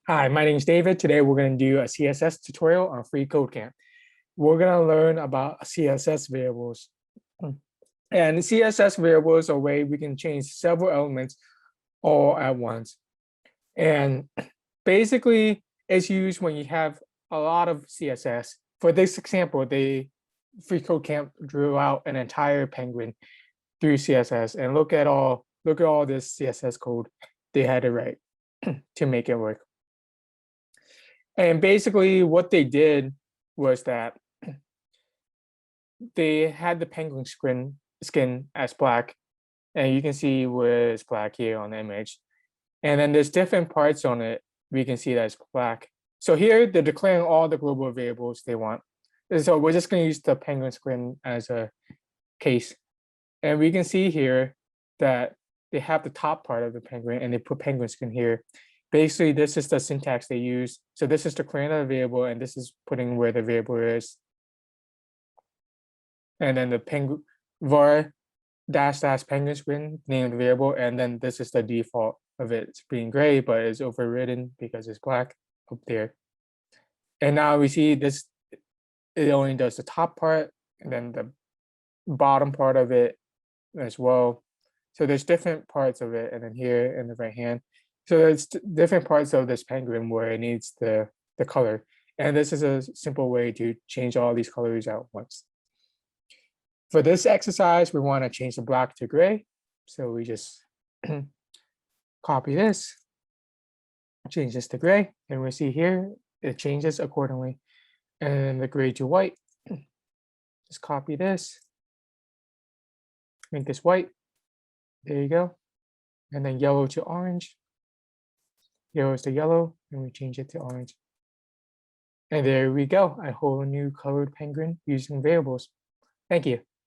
Hi, my name is David. Today we're going to do a CSS tutorial on freeCodeCamp. We're going to learn about CSS variables. And CSS variables are a way we can change several elements all at once. And basically, it's used when you have a lot of CSS. For this example, freeCodeCamp drew out an entire penguin through CSS, and look at all this CSS code they had to write to make it work. And basically what they did was that they had the penguin skin as black, and you can see where it's black here on the image. And then there's different parts on it we can see that's black. So here they're declaring all the global variables they want. And so we're just going to use the penguin skin as a case. And we can see here that they have the top part of the penguin and they put penguin skin here. Basically, this is the syntax they use. So this is declaring a variable, and this is putting where the variable is. And then the penguin var -- penguin skin, name of the variable, and then this is the default of it. It's being gray, but it's overridden because it's black up there. And now we see this, it only does the top part and then the bottom part of it as well. So there's different parts of it, and then here in the right hand. So there's different parts of this penguin where it needs the color. And this is a simple way to change all these colors at once. For this exercise, we want to change the black to gray. So we just copy this, change this to gray, and we see here it changes accordingly. And the gray to white, just copy this, make this white. There you go. And then yellow to orange. Yellow is to yellow, and we change it to orange. And there we go, a whole new colored penguin using variables. Thank you.